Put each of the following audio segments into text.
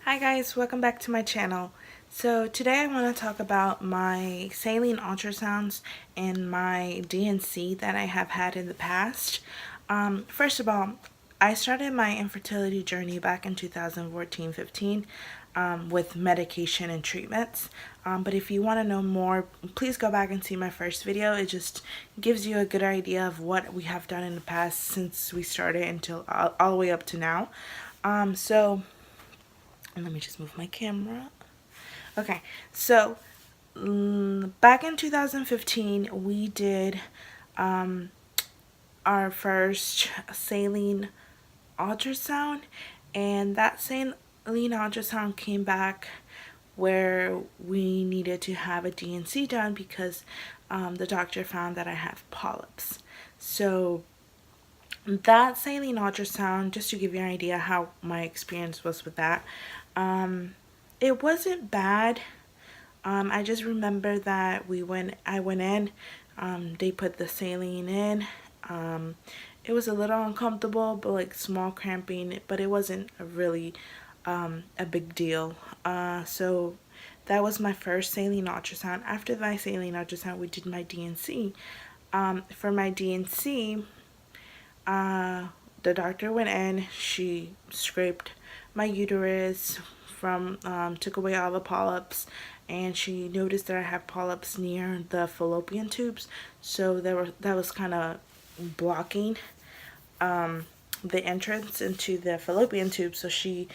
Hi guys, welcome back to my channel. So today I want to talk about my saline ultrasounds and my D&C that I have had in the past. First of all, I started my infertility journey back in 2014-15 with medication and treatments. But if you want to know more, please go back and see my first video. It just gives you a good idea of what we have done in the past since we started until all the way up to now. And let me just move my camera. Okay, so back in 2015, we did our first saline ultrasound, and that saline ultrasound came back where we needed to have a D&C done because the doctor found that I have polyps. So that saline ultrasound, just to give you an idea how my experience was with that, it wasn't bad. I just remember that I went in, they put the saline in. It was a little uncomfortable, but like small cramping, but it wasn't really a big deal. So that was my first saline ultrasound. After my saline ultrasound, we did my D&C. For my D&C, the doctor went in, she scraped my uterus from, took away all the polyps, and she noticed that I have polyps near the fallopian tubes, so that was kind of blocking the entrance into the fallopian tube, so she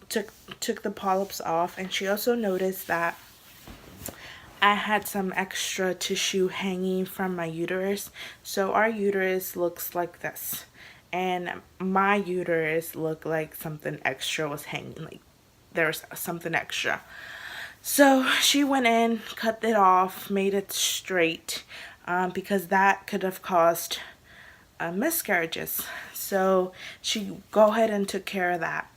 took the polyps off. And she also noticed that I had some extra tissue hanging from my uterus. So our uterus looks like this, and my uterus looked like something extra was hanging, like there was something extra. So she went in, cut it off, made it straight, because that could have caused miscarriages. So she go ahead and took care of that.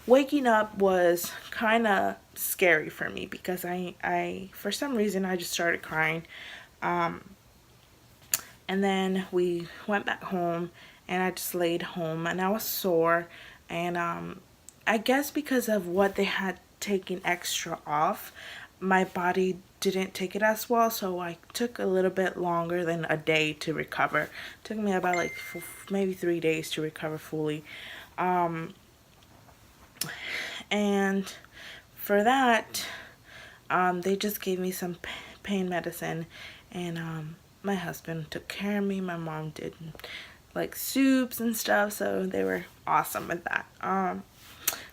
Waking up was kind of scary for me because I for some reason I just started crying. And then we went back home, and I just laid home, and I was sore. And I guess because of what they had taken extra off, my body didn't take it as well, so I took a little bit longer than a day to recover. It took me about like maybe 3 days to recover fully. And for that, they just gave me some pain medicine, and my husband took care of me. My mom did like soups and stuff, so they were awesome with that.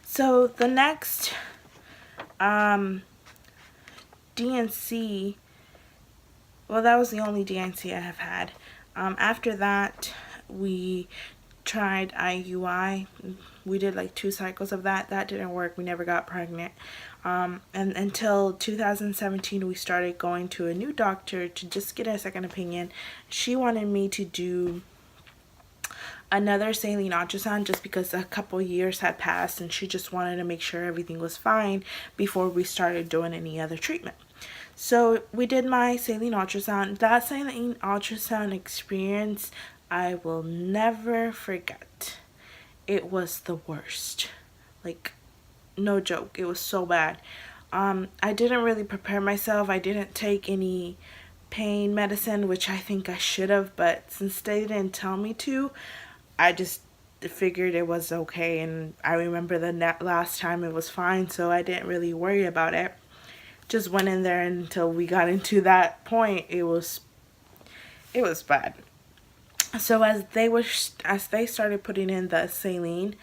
So the next D&C, well, that was the only D&C I have had. After that, we tried IUI. We did like 2 cycles of that. That didn't work. We never got pregnant. And until 2017, we started going to a new doctor to just get a second opinion. She wanted me to do another saline ultrasound just because a couple years had passed, and she just wanted to make sure everything was fine before we started doing any other treatment. So we did my saline ultrasound. That saline ultrasound experience I will never forget. It was the worst. Like, no joke. It was so bad. I didn't really prepare myself. I didn't take any pain medicine, which I think I should have, but since they didn't tell me to, I just figured it was okay. And I remember the last time it was fine, so I didn't really worry about it. Just went in there until we got into that point. It was bad. So as they started putting in the saline,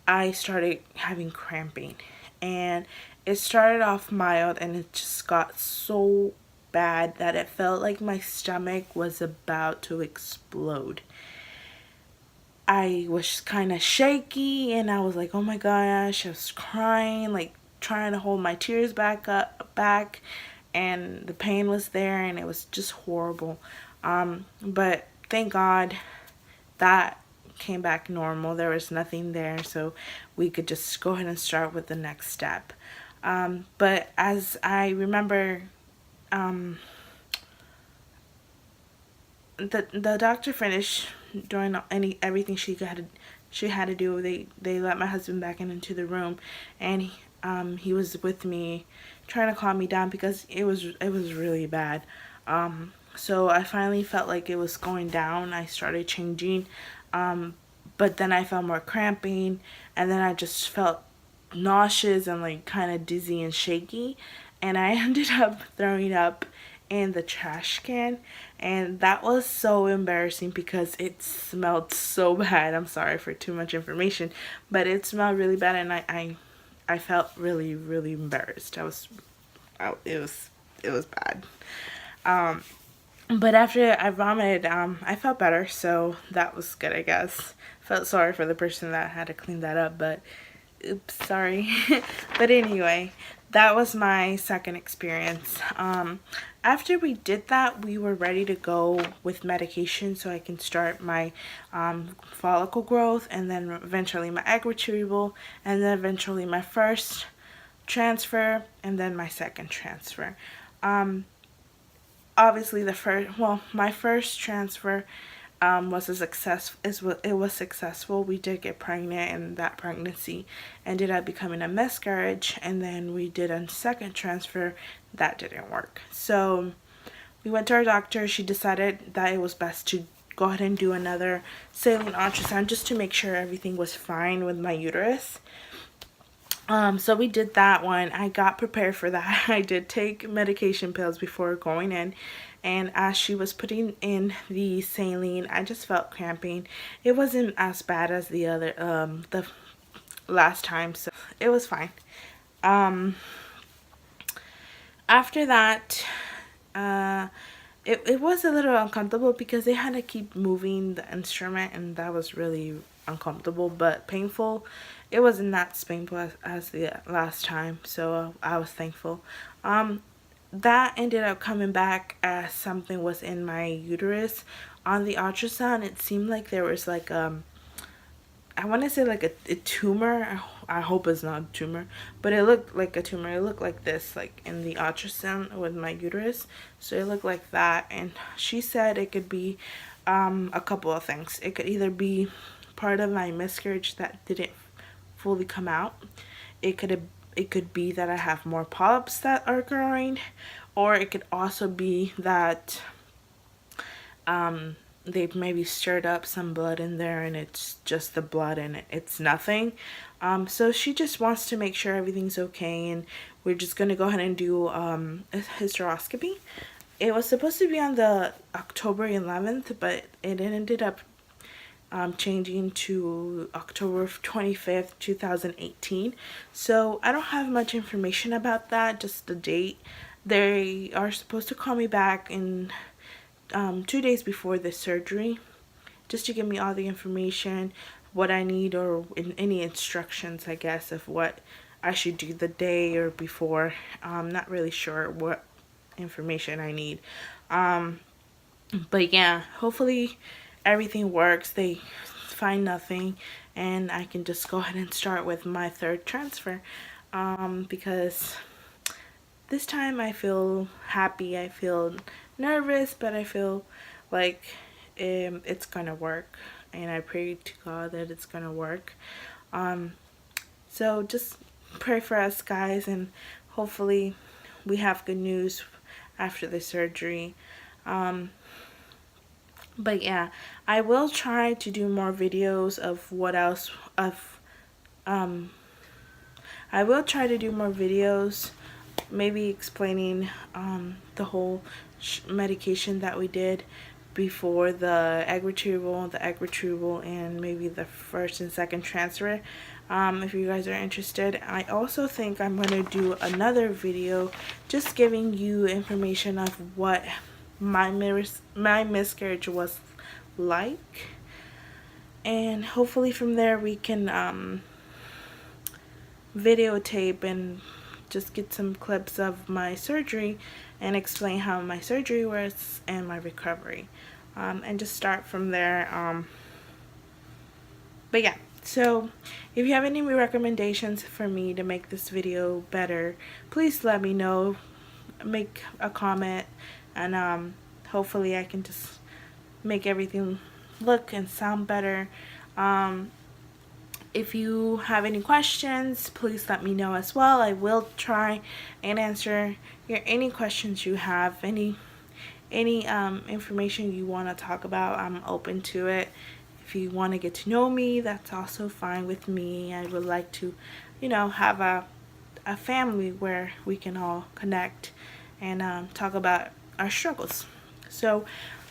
I started having cramping, and it started off mild, and it just got so bad that it felt like my stomach was about to explode. I was kind of shaky, and I was like, oh my gosh, I was crying, like trying to hold my tears back, and the pain was there, and it was just horrible. But thank God that came back normal. There was nothing there, so we could just go ahead and start with the next step. But as I remember, the doctor finished doing everything she had she had to do, they let my husband back into the room, and he was with me trying to calm me down because it was really bad. So I finally felt like it was going down. I started changing, but then I felt more cramping, and then I just felt nauseous and like kind of dizzy and shaky, and I ended up throwing up in the trash can, and that was so embarrassing because it smelled so bad. I'm sorry for too much information, but it smelled really bad, and I felt really embarrassed. It was bad. But after I vomited, I felt better, so that was good, I guess. Felt sorry for the person that had to clean that up, but oops, sorry. But anyway, that was my second experience. After we did that, we were ready to go with medication so I can start my follicle growth, and then eventually my egg retrieval, and then eventually my first transfer, and then my second transfer. Obviously my first transfer was a success. It was successful. We did get pregnant, and that pregnancy ended up becoming a miscarriage. And then we did a second transfer that didn't work. So we went to our doctor. She decided that it was best to go ahead and do another saline ultrasound just to make sure everything was fine with my uterus. So we did that one. I got prepared for that. I did take medication pills before going in, and as she was putting in the saline, I just felt cramping. It wasn't as bad as the last time, so it was fine. After that, it was a little uncomfortable because they had to keep moving the instrument, and that was really uncomfortable but painful. It wasn't that painful as the last time, so I was thankful. That ended up coming back as something was in my uterus. On the ultrasound, it seemed like there was like I want to say like a tumor. I hope it's not a tumor, but it looked like a tumor. It looked like this, like in the ultrasound with my uterus. So it looked like that, and she said it could be a couple of things. It could either be part of my miscarriage that didn't fully come out. It could be that I have more polyps that are growing, or it could also be that they've maybe stirred up some blood in there and it's just the blood and it's nothing. So she just wants to make sure everything's okay, and we're just gonna go ahead and do a hysteroscopy. It was supposed to be on the October 11th, but it ended up changing to October 25th, 2018. So I don't have much information about that, just the date. They are supposed to call me back in 2 days before the surgery, just to give me all the information, what I need, or any instructions, I guess, of what I should do the day or before. I'm not really sure what information I need. But yeah, hopefully everything works. They find nothing, and I can just go ahead and start with my third transfer. Because this time I feel happy. I feel nervous, but I feel like it's gonna work, and I pray to God that it's gonna work. So just pray for us, guys, and hopefully we have good news after the surgery. But yeah, I will try to do more videos of what else I will try to do more videos, maybe explaining the whole medication that we did before the egg retrieval, and maybe the first and second transfer. If you guys are interested, I also think I'm going to do another video just giving you information of what my miscarriage was like, and hopefully from there we can videotape and just get some clips of my surgery and explain how my surgery was and my recovery, and just start from there. But yeah, so if you have any recommendations for me to make this video better, please let me know. Make a comment, and hopefully I can just make everything look and sound better. if you have any questions, please let me know as well. I will try and answer any questions you have, any information you want to talk about. I'm open to it. If you want to get to know me, that's also fine with me. I would like to, have a family where we can all connect and talk about our struggles. So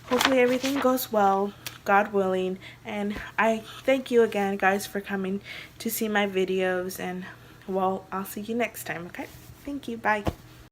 hopefully everything goes well, God willing. And I thank you again, guys, for coming to see my videos. And well, I'll see you next time, okay? Thank you. Bye.